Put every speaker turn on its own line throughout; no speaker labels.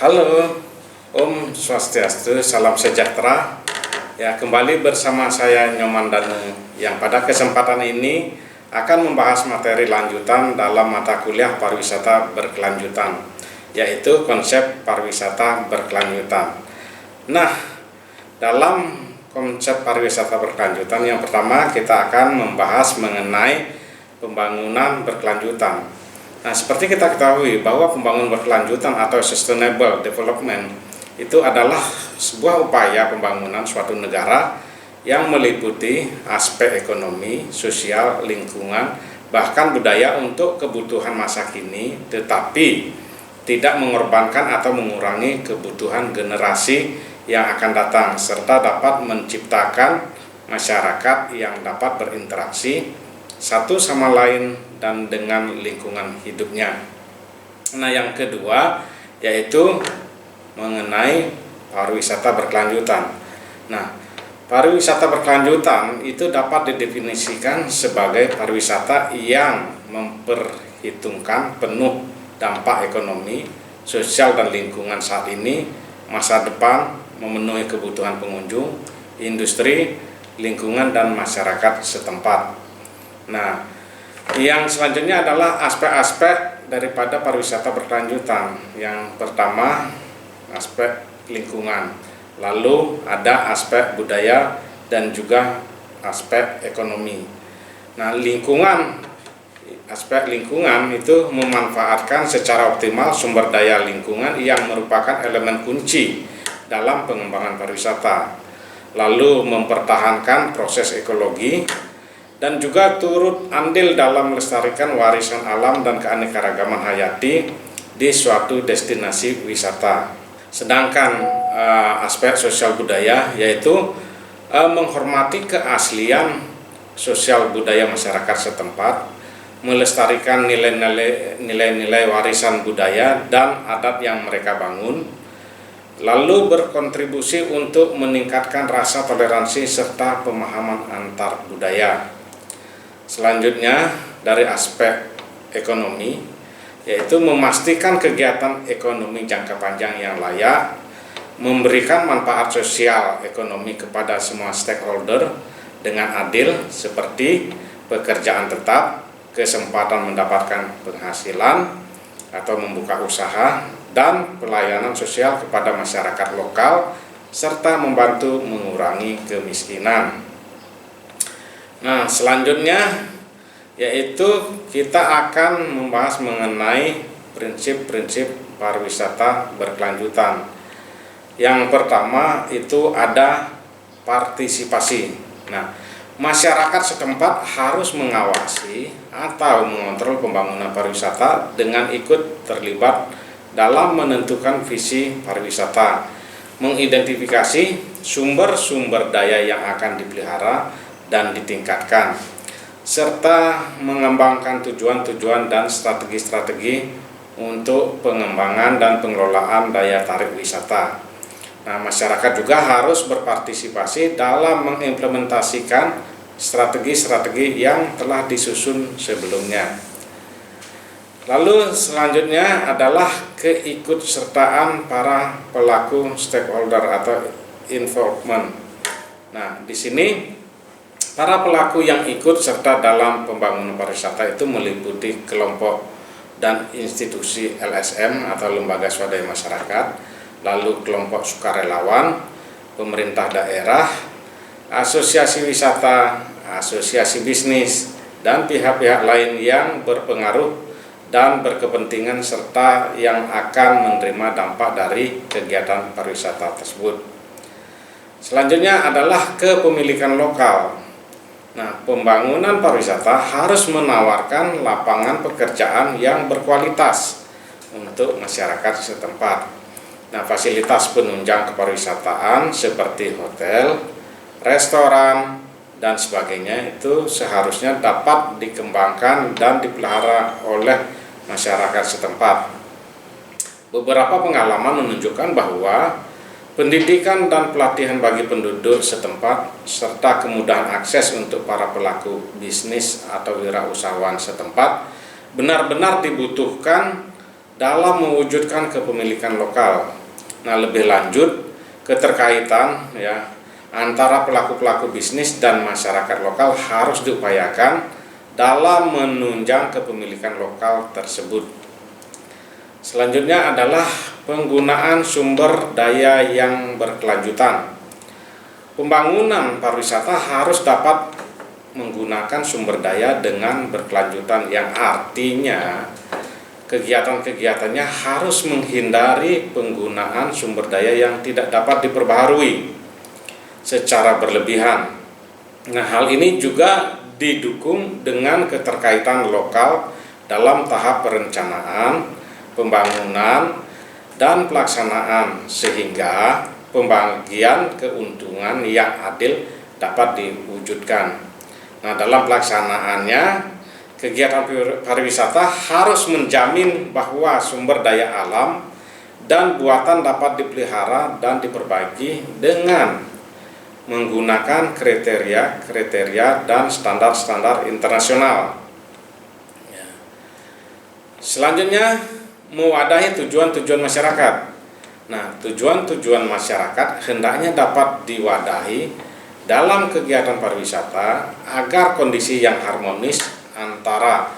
Halo, Om Swastiastu, salam sejahtera. Ya, kembali bersama saya Nyoman Danu yang pada kesempatan ini akan membahas materi lanjutan dalam mata kuliah pariwisata berkelanjutan, yaitu konsep pariwisata berkelanjutan. Nah, dalam konsep pariwisata berkelanjutan yang pertama kita akan membahas mengenai pembangunan berkelanjutan. Nah, seperti kita ketahui bahwa pembangunan berkelanjutan atau sustainable development itu adalah sebuah upaya pembangunan suatu negara yang meliputi aspek ekonomi, sosial, lingkungan, bahkan budaya untuk kebutuhan masa kini, tetapi tidak mengorbankan atau mengurangi kebutuhan generasi yang akan datang, serta dapat menciptakan masyarakat yang dapat berinteraksi satu sama lain dan dengan lingkungan hidupnya. Nah, yang kedua yaitu mengenai pariwisata berkelanjutan. Nah, pariwisata berkelanjutan itu dapat didefinisikan sebagai pariwisata yang memperhitungkan penuh dampak ekonomi, sosial dan lingkungan saat ini, masa depan, memenuhi kebutuhan pengunjung, industri, lingkungan dan masyarakat setempat. Nah, yang selanjutnya adalah aspek-aspek daripada pariwisata berkelanjutan. Yang pertama, aspek lingkungan. Lalu ada aspek budaya dan juga aspek ekonomi. Nah, aspek lingkungan itu memanfaatkan secara optimal sumber daya lingkungan yang merupakan elemen kunci dalam pengembangan pariwisata. Lalu mempertahankan proses ekologi dan juga turut andil dalam melestarikan warisan alam dan keanekaragaman hayati di suatu destinasi wisata. Sedangkan aspek sosial budaya yaitu menghormati keaslian sosial budaya masyarakat setempat, melestarikan nilai-nilai warisan budaya dan adat yang mereka bangun, lalu berkontribusi untuk meningkatkan rasa toleransi serta pemahaman antar budaya. Selanjutnya dari aspek ekonomi yaitu memastikan kegiatan ekonomi jangka panjang yang layak, memberikan manfaat sosial ekonomi kepada semua stakeholder dengan adil seperti pekerjaan tetap, kesempatan mendapatkan penghasilan atau membuka usaha, dan pelayanan sosial kepada masyarakat lokal serta membantu mengurangi kemiskinan. Nah, selanjutnya yaitu kita akan membahas mengenai prinsip-prinsip pariwisata berkelanjutan. Yang pertama itu ada partisipasi. Nah, masyarakat setempat harus mengawasi atau mengontrol pembangunan pariwisata dengan ikut terlibat dalam menentukan visi pariwisata, mengidentifikasi sumber-sumber daya yang akan dipelihara dan ditingkatkan, serta mengembangkan tujuan-tujuan dan strategi-strategi untuk pengembangan dan pengelolaan daya tarik wisata. Nah, masyarakat juga harus berpartisipasi dalam mengimplementasikan strategi-strategi yang telah disusun sebelumnya. Lalu selanjutnya adalah keikutsertaan para pelaku stakeholder atau involvement. Nah, di sini para pelaku yang ikut serta dalam pembangunan pariwisata itu meliputi kelompok dan institusi LSM atau lembaga swadaya masyarakat, lalu kelompok sukarelawan, pemerintah daerah, asosiasi wisata, asosiasi bisnis, dan pihak-pihak lain yang berpengaruh dan berkepentingan serta yang akan menerima dampak dari kegiatan pariwisata tersebut. Selanjutnya adalah kepemilikan lokal. Nah, pembangunan pariwisata harus menawarkan lapangan pekerjaan yang berkualitas untuk masyarakat setempat. Nah, fasilitas penunjang kepariwisataan seperti hotel, restoran, dan sebagainya itu seharusnya dapat dikembangkan dan dipelihara oleh masyarakat setempat. Beberapa pengalaman menunjukkan bahwa pendidikan dan pelatihan bagi penduduk setempat serta kemudahan akses untuk para pelaku bisnis atau wirausahawan setempat benar-benar dibutuhkan dalam mewujudkan kepemilikan lokal. Nah, lebih lanjut, keterkaitan antara pelaku-pelaku bisnis dan masyarakat lokal harus diupayakan dalam menunjang kepemilikan lokal tersebut. Selanjutnya adalah penggunaan sumber daya yang berkelanjutan. Pembangunan pariwisata harus dapat menggunakan sumber daya dengan berkelanjutan, yang artinya kegiatan-kegiatannya harus menghindari penggunaan sumber daya yang tidak dapat diperbaharui secara berlebihan. Nah, hal ini juga didukung dengan keterkaitan lokal dalam tahap perencanaan, pembangunan, dan pelaksanaan, sehingga pembagian keuntungan yang adil dapat diwujudkan. Nah, dalam pelaksanaannya, kegiatan pariwisata harus menjamin bahwa sumber daya alam dan buatan dapat dipelihara dan diperbagi dengan menggunakan kriteria dan standar-standar internasional. Selanjutnya, mewadahi tujuan-tujuan masyarakat. Nah, tujuan-tujuan masyarakat hendaknya dapat diwadahi dalam kegiatan pariwisata agar kondisi yang harmonis antara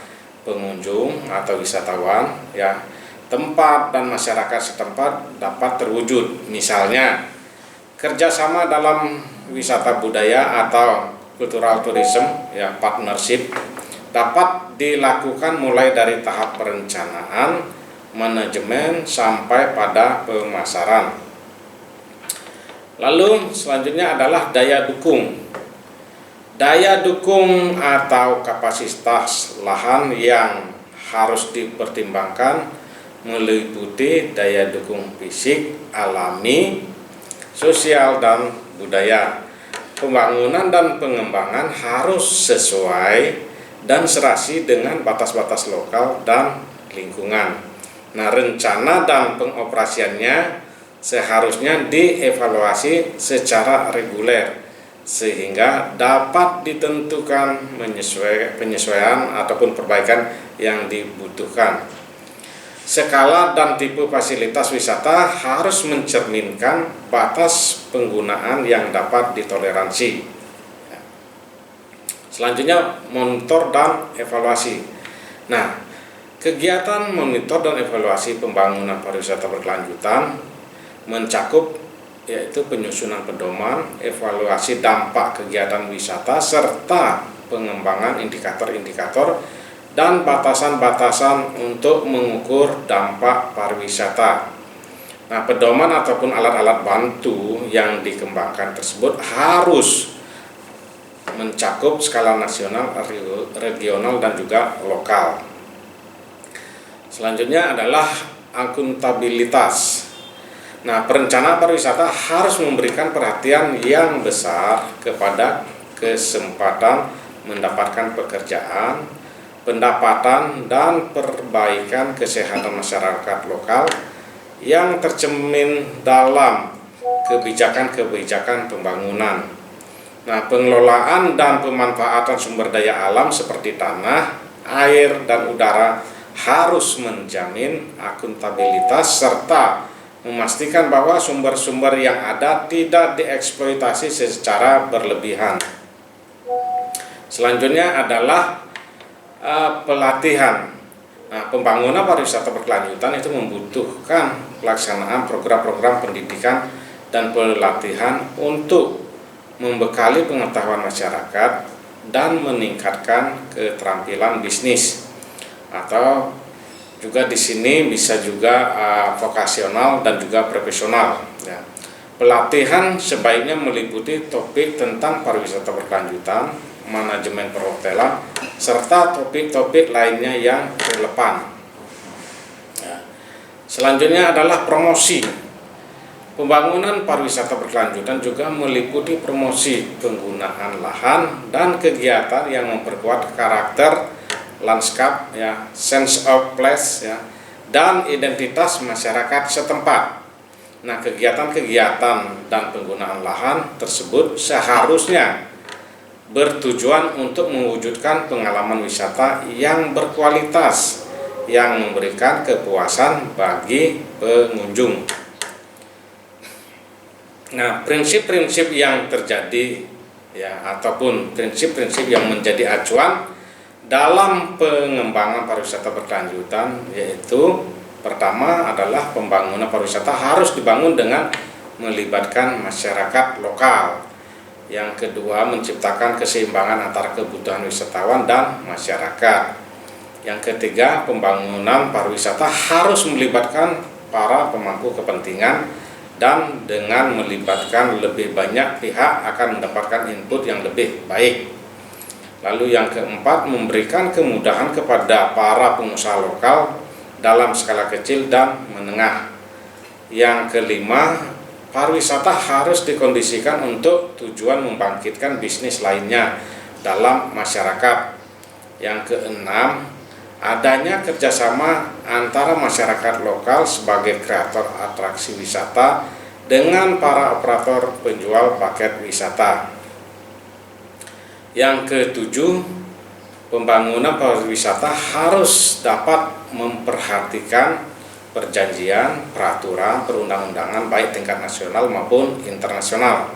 pengunjung atau wisatawan, tempat dan masyarakat setempat dapat terwujud. Misalnya, kerjasama dalam wisata budaya atau cultural tourism, partnership, dapat dilakukan mulai dari tahap perencanaan, manajemen, sampai pada pemasaran. Lalu selanjutnya adalah daya dukung. Daya dukung atau kapasitas lahan yang harus dipertimbangkan meliputi daya dukung fisik, alami, sosial, dan budaya. Pembangunan dan pengembangan harus sesuai dan serasi dengan batas-batas lokal dan lingkungan. Nah, rencana dan pengoperasiannya seharusnya dievaluasi secara reguler sehingga dapat ditentukan penyesuaian ataupun perbaikan yang dibutuhkan. Skala dan tipe fasilitas wisata harus mencerminkan batas penggunaan yang dapat ditoleransi. Selanjutnya, monitor dan evaluasi. Nah, kegiatan monitor dan evaluasi pembangunan pariwisata berkelanjutan mencakup yaitu penyusunan pedoman, evaluasi dampak kegiatan wisata, serta pengembangan indikator-indikator dan batasan-batasan untuk mengukur dampak pariwisata. Nah, pedoman ataupun alat-alat bantu yang dikembangkan tersebut harus mencakup skala nasional, regional, dan juga lokal. Selanjutnya adalah akuntabilitas. Nah, perencana pariwisata harus memberikan perhatian yang besar kepada kesempatan mendapatkan pekerjaan, pendapatan, dan perbaikan kesehatan masyarakat lokal yang tercermin dalam kebijakan-kebijakan pembangunan. Nah, pengelolaan dan pemanfaatan sumber daya alam seperti tanah, air, dan udara harus menjamin akuntabilitas serta memastikan bahwa sumber-sumber yang ada tidak dieksploitasi secara berlebihan. Selanjutnya adalah pelatihan. Nah, pembangunan pariwisata berkelanjutan itu membutuhkan pelaksanaan program-program pendidikan dan pelatihan untuk membekali pengetahuan masyarakat dan meningkatkan keterampilan bisnis, atau juga di sini bisa juga vokasional dan juga profesional. Pelatihan sebaiknya meliputi topik tentang pariwisata berkelanjutan, manajemen perhotelan, serta topik-topik lainnya yang relevan. Selanjutnya adalah promosi. Pembangunan pariwisata berkelanjutan juga meliputi promosi penggunaan lahan dan kegiatan yang memperkuat karakter lanskap, sense of place, dan identitas masyarakat setempat. Nah, kegiatan-kegiatan dan penggunaan lahan tersebut seharusnya bertujuan untuk mewujudkan pengalaman wisata yang berkualitas yang memberikan kepuasan bagi pengunjung. Nah, prinsip-prinsip yang terjadi ataupun prinsip-prinsip yang menjadi acuan dalam pengembangan pariwisata berkelanjutan, yaitu pertama adalah pembangunan pariwisata harus dibangun dengan melibatkan masyarakat lokal. Yang kedua, menciptakan keseimbangan antara kebutuhan wisatawan dan masyarakat. Yang ketiga, pembangunan pariwisata harus melibatkan para pemangku kepentingan dan dengan melibatkan lebih banyak pihak akan mendapatkan input yang lebih baik. Lalu yang keempat, memberikan kemudahan kepada para pengusaha lokal dalam skala kecil dan menengah. Yang kelima, pariwisata harus dikondisikan untuk tujuan membangkitkan bisnis lainnya dalam masyarakat. Yang keenam, adanya kerjasama antara masyarakat lokal sebagai kreator atraksi wisata dengan para operator penjual paket wisata. Yang ketujuh, pembangunan pariwisata harus dapat memperhatikan perjanjian, peraturan, perundang-undangan baik tingkat nasional maupun internasional.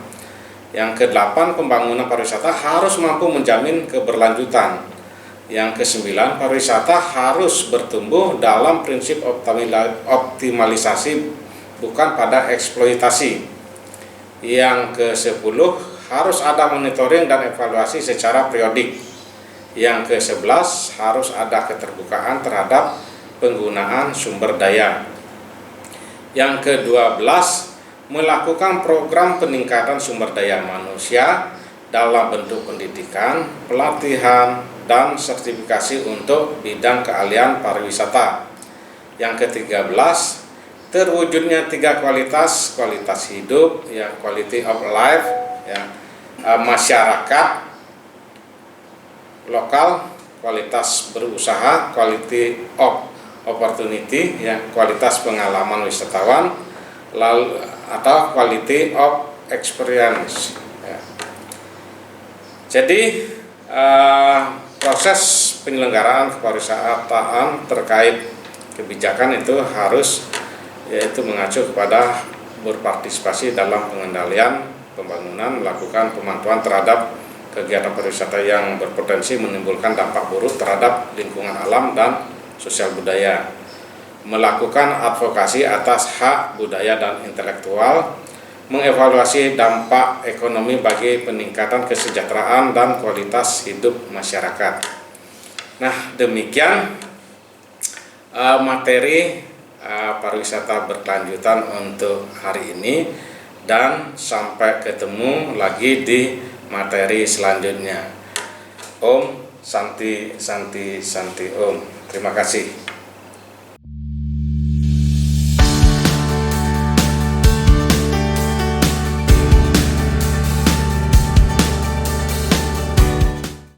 Yang kedelapan, pembangunan pariwisata harus mampu menjamin keberlanjutan. Yang kesembilan, pariwisata harus bertumbuh dalam prinsip optimalisasi bukan pada eksploitasi. Yang kesepuluh, harus ada monitoring dan evaluasi secara periodik. Yang ke-11, harus ada keterbukaan terhadap penggunaan sumber daya. Yang ke-12, melakukan program peningkatan sumber daya manusia dalam bentuk pendidikan, pelatihan, dan sertifikasi untuk bidang keahlian pariwisata. Yang ke-13, terwujudnya 3 kualitas hidup, quality of life, masyarakat lokal, kualitas berusaha, quality of opportunity, kualitas pengalaman wisatawan, lalu atau quality of experience. Jadi proses penyelenggaraan kepariwisataan terkait kebijakan itu harus mengacu kepada berpartisipasi dalam pengendalian pembangunan, melakukan pemantauan terhadap kegiatan pariwisata yang berpotensi menimbulkan dampak buruk terhadap lingkungan alam dan sosial budaya, melakukan advokasi atas hak budaya dan intelektual, mengevaluasi dampak ekonomi bagi peningkatan kesejahteraan dan kualitas hidup masyarakat. Nah, demikian materi pariwisata berkelanjutan untuk hari ini, dan sampai ketemu lagi di materi selanjutnya. Om Santi Santi Santi Om. Terima kasih.